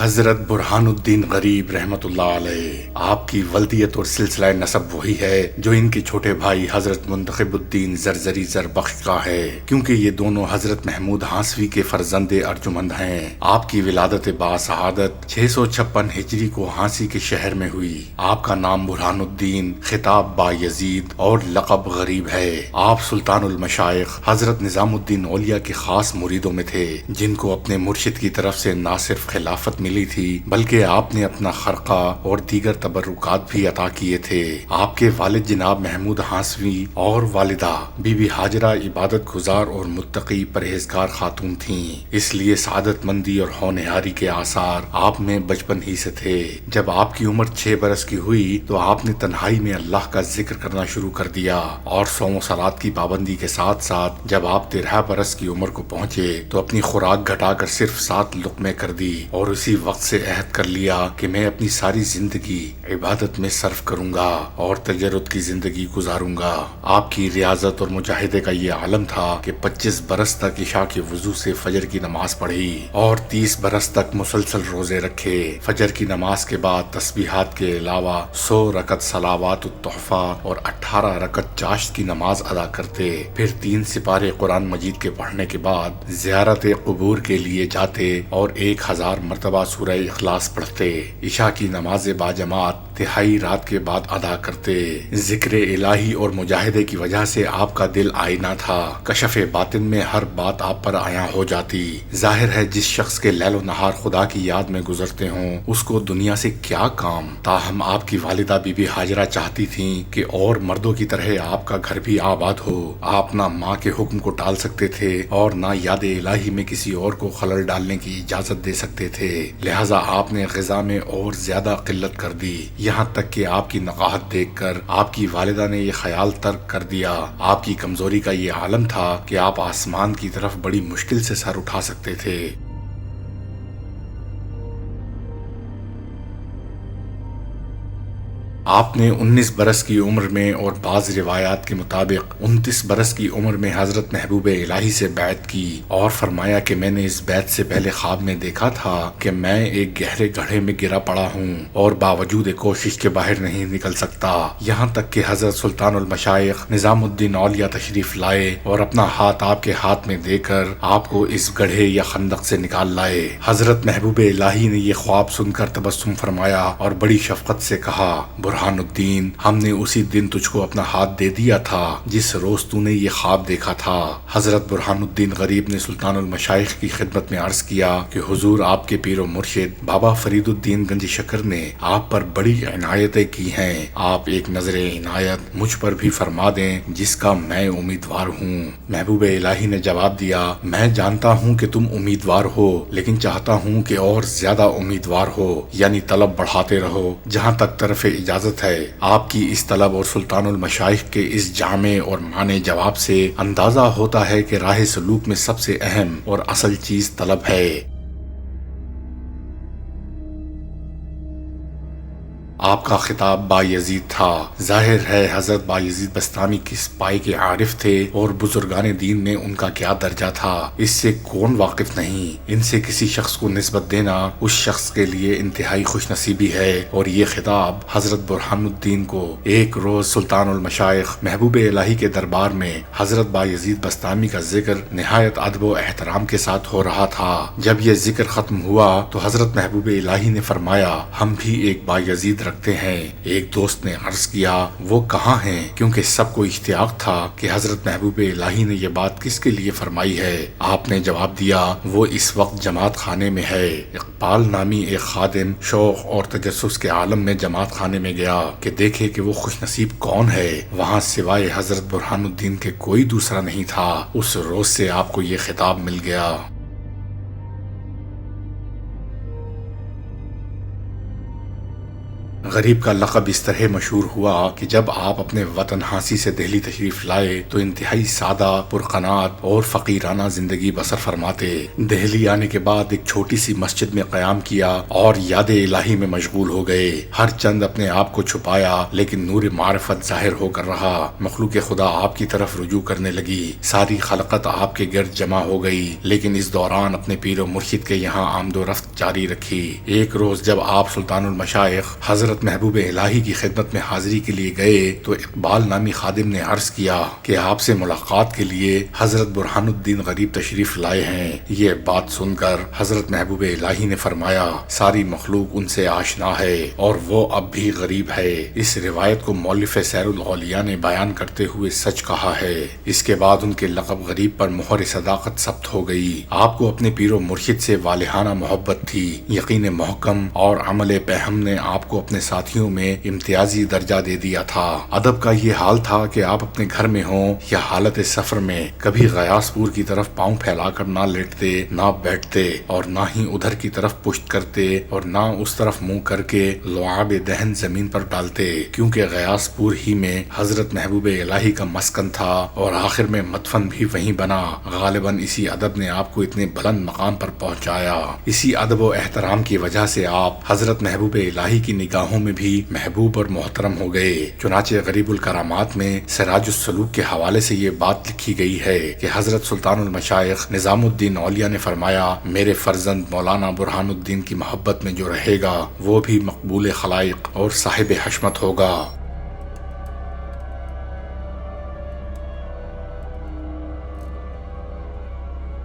حضرت برہان الدین غریب رحمت اللہ علیہ، آپ کی ولدیت اور سلسلہ نسب وہی ہے جو ان کے چھوٹے بھائی حضرت منتخب الدین زرزری زربخش کا ہے، کیونکہ یہ دونوں حضرت محمود ہانسوی کے فرزند ارجمند ہیں۔ آپ کی ولادت باسعادت 656 ہجری کو ہانسی کے شہر میں ہوئی۔ آپ کا نام برہان الدین، خطاب با یزید اور لقب غریب ہے۔ آپ سلطان المشائخ حضرت نظام الدین اولیاء کے خاص مریدوں میں تھے، جن کو اپنے مرشد کی طرف سے نہ صرف خلافت ملی تھی بلکہ آپ نے اپنا خرقہ اور دیگر تبرکات بھی عطا کیے تھے۔ آپ کے والد جناب محمود ہانسوی اور والدہ بی بی ہاجرہ عبادت گزار اور متقی پرہیزگار خاتون تھیں، اس لیے سعادت مندی اور ہونہاری کے آثار آپ میں بچپن ہی سے تھے۔ جب آپ کی عمر 6 برس کی ہوئی تو آپ نے تنہائی میں اللہ کا ذکر کرنا شروع کر دیا، اور صوم و صلات کی پابندی کے ساتھ ساتھ جب آپ 13 برس کی عمر کو پہنچے تو اپنی خوراک گھٹا کر صرف 7 لقمے کر دی، اور اسی وقت سے عہد کر لیا کہ میں اپنی ساری زندگی عبادت میں صرف کروں گا اور تجرد کی زندگی گزاروں گا۔ آپ کی ریاضت اور مجاہدے کا یہ عالم تھا کہ 25 برس تک عشاء کے وضو سے فجر کی نماز پڑھی اور 30 برس تک مسلسل روزے رکھے۔ فجر کی نماز کے بعد تسبیحات کے علاوہ 100 رکعت صلوات التحفہ اور 18 رکعت چاشت کی نماز ادا کرتے، پھر 3 سپارے قرآن مجید کے پڑھنے کے بعد زیارت قبور کے لیے جاتے اور 1000 مرتبہ سورہ اخلاص پڑھتے۔ عشاء کی نماز باجماعت تہائی رات کے بعد ادا کرتے۔ ذکر الہی اور مجاہدے کی وجہ سے آپ کا دل آئینہ تھا، کشف باطن میں ہر بات آپ پر عیاں ہو جاتی۔ ظاہر ہے جس شخص کے لیل و نہار خدا کی یاد میں گزرتے ہوں اس کو دنیا سے کیا کام۔ تاہم آپ کی والدہ بی بی ہاجرہ چاہتی تھیں کہ اور مردوں کی طرح آپ کا گھر بھی آباد ہو۔ آپ نہ ماں کے حکم کو ٹال سکتے تھے اور نہ یاد الہی میں کسی اور کو خلل ڈالنے کی اجازت دے سکتے تھے، لہٰذا آپ نے غذا میں اور زیادہ قلت کر دی، یہاں تک کہ آپ کی نقاہت دیکھ کر آپ کی والدہ نے یہ خیال ترک کر دیا۔ آپ کی کمزوری کا یہ عالم تھا کہ آپ آسمان کی طرف بڑی مشکل سے سر اٹھا سکتے تھے۔ آپ نے 19 برس کی عمر میں اور بعض روایات کے مطابق 29 برس کی عمر میں حضرت محبوب الہی سے بیعت کی اور فرمایا کہ میں نے اس بیعت سے پہلے خواب میں دیکھا تھا کہ میں ایک گہرے گڑھے میں گرا پڑا ہوں اور باوجود کوشش کے باہر نہیں نکل سکتا، یہاں تک کہ حضرت سلطان المشائخ نظام الدین اولیاء تشریف لائے اور اپنا ہاتھ آپ کے ہاتھ میں دے کر آپ کو اس گڑھے یا خندق سے نکال لائے۔ حضرت محبوب الہی نے یہ خواب سن کر تبسم فرمایا اور بڑی شفقت سے کہا، برہان الدین، ہم نے اسی دن تجھ کو اپنا ہاتھ دے دیا تھا جس روز تو نے یہ خواب دیکھا تھا۔ حضرت برہان الدین غریب نے سلطان المشائخ کی خدمت میں عرض کیا کہ حضور آپ کے پیر و مرشد بابا فرید الدین گنج شکر نے آپ پر بڑی عنایتیں کی ہیں، آپ ایک نظر عنایت مجھ پر بھی فرما دیں جس کا میں امیدوار ہوں۔ محبوب الہی نے جواب دیا، میں جانتا ہوں کہ تم امیدوار ہو، لیکن چاہتا ہوں کہ اور زیادہ امیدوار ہو، یعنی طلب بڑھاتے رہو جہاں تک طرف اجازت ہے۔ آپ کی اس طلب اور سلطان المشائخ کے اس جامع اور معنی جواب سے اندازہ ہوتا ہے کہ راہ سلوک میں سب سے اہم اور اصل چیز طلب ہے۔ آپ کا خطاب با یزید تھا۔ ظاہر ہے حضرت با یزید بستامی کس پائے کے عارف تھے اور بزرگان دین میں ان کا کیا درجہ تھا، اس سے کون واقف نہیں۔ ان سے کسی شخص کو نسبت دینا اس شخص کے لیے انتہائی خوش نصیبی ہے، اور یہ خطاب حضرت برہان الدین کو ایک روز سلطان المشائخ محبوب الہی کے دربار میں حضرت با یزید بستامی کا ذکر نہایت ادب و احترام کے ساتھ ہو رہا تھا۔ جب یہ ذکر ختم ہوا تو حضرت محبوب الہی نے فرمایا، ہم بھی ایک با یزید رکھتے ہیں۔ ایک دوست نے عرض کیا، وہ کہاں ہیں؟ کیونکہ سب کو اشتیاق تھا کہ حضرت محبوب الہی نے یہ بات کس کے لیے فرمائی ہے۔ آپ نے جواب دیا، وہ اس وقت جماعت خانے میں ہے۔ اقبال نامی ایک خادم شوق اور تجسس کے عالم میں جماعت خانے میں گیا کہ دیکھے کہ وہ خوش نصیب کون ہے۔ وہاں سوائے حضرت برہان الدین کے کوئی دوسرا نہیں تھا۔ اس روز سے آپ کو یہ خطاب مل گیا۔ غریب کا لقب اس طرح مشہور ہوا کہ جب آپ اپنے وطن ہانسی سے دہلی تشریف لائے تو انتہائی سادہ، پرقناعت اور فقیرانہ زندگی بسر فرماتے۔ دہلی آنے کے بعد ایک چھوٹی سی مسجد میں قیام کیا اور یاد الہی میں مشغول ہو گئے۔ ہر چند اپنے آپ کو چھپایا لیکن نور معرفت ظاہر ہو کر رہا۔ مخلوق خدا آپ کی طرف رجوع کرنے لگی، ساری خلقت آپ کے گرد جمع ہو گئی، لیکن اس دوران اپنے پیر و مرشد کے یہاں آمد و رفت جاری رکھی۔ ایک روز جب آپ سلطان المشائخ حضرت محبوب الہی کی خدمت میں حاضری کے لیے گئے تو اقبال نامی خادم نے عرض کیا کہ آپ سے ملاقات کے لیے حضرت برہان الدین غریب تشریف لائے ہیں۔ یہ بات سن کر حضرت محبوب الہی نے فرمایا، ساری مخلوق ان سے آشنا ہے اور وہ اب بھی غریب ہے۔ اس روایت کو مؤلف سیر الاولیاء نے بیان کرتے ہوئے سچ کہا ہے۔ اس کے بعد ان کے لقب غریب پر مہر صداقت ثبت ہو گئی۔ آپ کو اپنے پیر و مرشد سے والہانہ محبت تھی، یقین محکم اور عمل پہم نے آپ کو اپنے ساتھیوں میں امتیازی درجہ دے دیا تھا۔ ادب کا یہ حال تھا کہ آپ اپنے گھر میں ہوں یا حالت سفر میں کبھی غیاث پور کی طرف پاؤں پھیلا کر نہ لیٹتے، نہ بیٹھتے اور نہ ہی ادھر کی طرف پشت کرتے اور نہ اس طرف منہ کر کے لعاب دہن زمین پر ڈالتے، کیونکہ غیاث پور ہی میں حضرت محبوب الہی کا مسکن تھا اور آخر میں مدفن بھی وہیں بنا۔ غالباً اسی ادب نے آپ کو اتنے بلند مقام پر پہنچایا۔ اسی ادب و احترام کی وجہ سے آپ حضرت محبوب الہی کی نگاہوں میں بھی محبوب اور محترم ہو گئے۔ چنانچہ غریب الکرامات میں سراج السلوک کے حوالے سے یہ بات لکھی گئی ہے کہ حضرت سلطان المشائخ نظام الدین اولیاء نے فرمایا، میرے فرزند مولانا برہان الدین کی محبت میں جو رہے گا وہ بھی مقبول خلائق اور صاحب حشمت ہوگا۔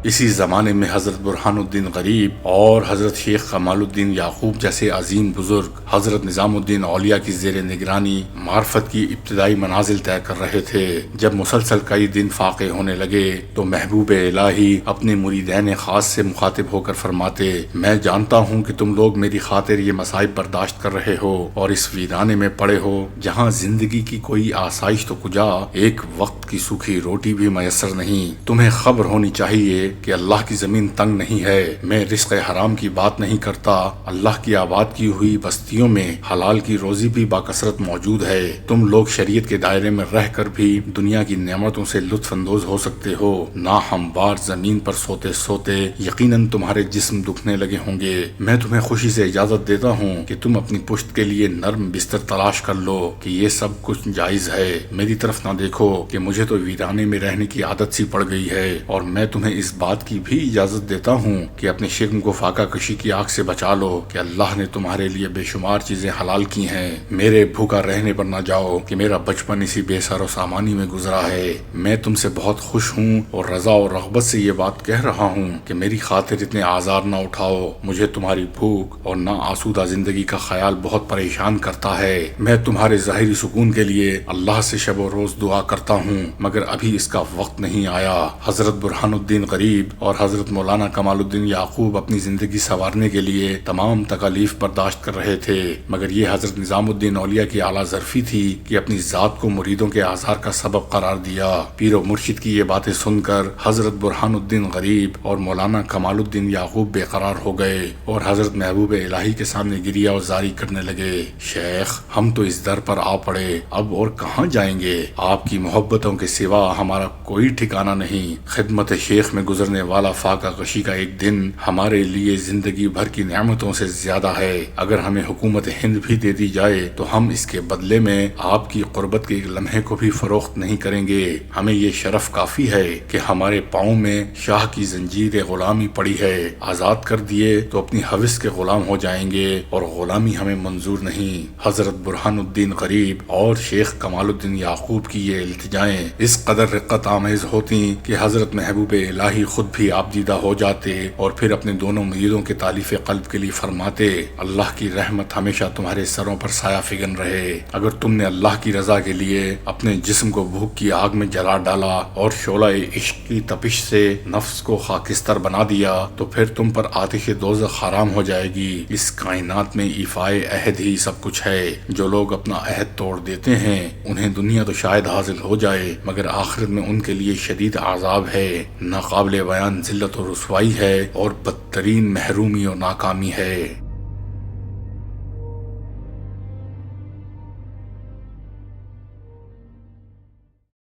اسی زمانے میں حضرت برہان الدین غریب اور حضرت شیخ کمال الدین یعقوب جیسے عظیم بزرگ حضرت نظام الدین اولیاء کی زیر نگرانی معرفت کی ابتدائی منازل طے کر رہے تھے۔ جب مسلسل کئی دن فاقے ہونے لگے تو محبوب الہی اپنے مریدین خاص سے مخاطب ہو کر فرماتے، میں جانتا ہوں کہ تم لوگ میری خاطر یہ مصائب برداشت کر رہے ہو اور اس ویرانے میں پڑے ہو جہاں زندگی کی کوئی آسائش تو کجا، ایک وقت کی سوکھی روٹی بھی میسر نہیں۔ تمہیں خبر ہونی چاہیے کہ اللہ کی زمین تنگ نہیں ہے۔ میں رزق حرام کی بات نہیں کرتا، اللہ کی آباد کی ہوئی بستیوں میں حلال کی روزی بھی باکثرت موجود ہے۔ تم لوگ شریعت کے دائرے میں رہ کر بھی دنیا کی نعمتوں سے لطف اندوز ہو سکتے ہو۔ نہ ہموار زمین پر سوتے سوتے یقیناً تمہارے جسم دکھنے لگے ہوں گے۔ میں تمہیں خوشی سے اجازت دیتا ہوں کہ تم اپنی پشت کے لیے نرم بستر تلاش کر لو کہ یہ سب کچھ جائز ہے۔ میری طرف نہ دیکھو کہ مجھے تو ویرانے میں رہنے کی عادت سی پڑ گئی ہے، اور میں تمہیں اس بات کی بھی اجازت دیتا ہوں کہ اپنے شکم کو فاقہ کشی کی آگ سے بچا لو کہ اللہ نے تمہارے لیے بے شمار چیزیں حلال کی ہیں۔ میرے بھوکا رہنے پر نہ جاؤ کہ میرا بچپن اسی بے سر و سامانی میں گزرا ہے۔ میں تم سے بہت خوش ہوں اور رضا اور رغبت سے یہ بات کہہ رہا ہوں کہ میری خاطر اتنے آزار نہ اٹھاؤ۔ مجھے تمہاری بھوک اور نہ آسودہ زندگی کا خیال بہت پریشان کرتا ہے۔ میں تمہارے ظاہری سکون کے لیے اللہ سے شب و روز دعا کرتا ہوں، مگر ابھی اس کا وقت نہیں آیا۔ حضرت برہان الدین غریب اور حضرت مولانا کمال الدین یعقوب اپنی زندگی سنوارنے کے لیے تمام تکالیف برداشت کر رہے تھے، مگر یہ حضرت نظام الدین اولیاء کی اعلیٰ ظرفی تھی کہ اپنی ذات کو مریدوں کے آزار کا سبب قرار دیا۔ پیر و مرشد کی یہ باتیں سن کر حضرت برہان الدین غریب اور مولانا کمال الدین یعقوب بے قرار ہو گئے اور حضرت محبوب الہی کے سامنے گریہ اور زاری کرنے لگے، شیخ ہم تو اس در پر آ پڑے، اب اور کہاں جائیں گے؟ آپ کی محبتوں کے سوا ہمارا کوئی ٹھکانہ نہیں۔ خدمت شیخ میں گزرنے والا فاقہ کشی کا ایک دن ہمارے لیے زندگی بھر کی نعمتوں سے زیادہ ہے۔ اگر ہمیں حکومت ہند بھی دے دی جائے تو ہم اس کے بدلے میں آپ کی قربت کے ایک لمحے کو بھی فروخت نہیں کریں گے۔ ہمیں یہ شرف کافی ہے کہ ہمارے پاؤں میں شاہ کی زنجیر غلامی پڑی ہے، آزاد کر دیے تو اپنی حوث کے غلام ہو جائیں گے اور غلامی ہمیں منظور نہیں۔ حضرت برہان الدین غریب اور شیخ کمال الدین یعقوب کی یہ التجائیں اس قدر رقت آمیز ہوتی کہ حضرت محبوب الہی خود بھی آپ دیدہ ہو جاتے اور پھر اپنے دونوں مریدوں کے تالیف قلب کے لیے فرماتے، اللہ کی رحمت ہمیشہ تمہارے سروں پر سایہ فگن رہے۔ اگر تم نے اللہ کی رضا کے لیے اپنے جسم کو بھوک کی آگ میں جلا ڈالا اور شعلہ عشق کی تپش سے نفس کو خاکستر بنا دیا تو پھر تم پر آتش دوزخ حرام ہو جائے گی۔ اس کائنات میں ایفائے عہد ہی سب کچھ ہے۔ جو لوگ اپنا عہد توڑ دیتے ہیں انہیں دنیا تو شاید حاصل ہو جائے مگر آخرت میں ان کے لیے شدید عذاب ہے، ناقابل بیان ذلت و رسوائی ہے اور بدترین محرومی و ناکامی ہے۔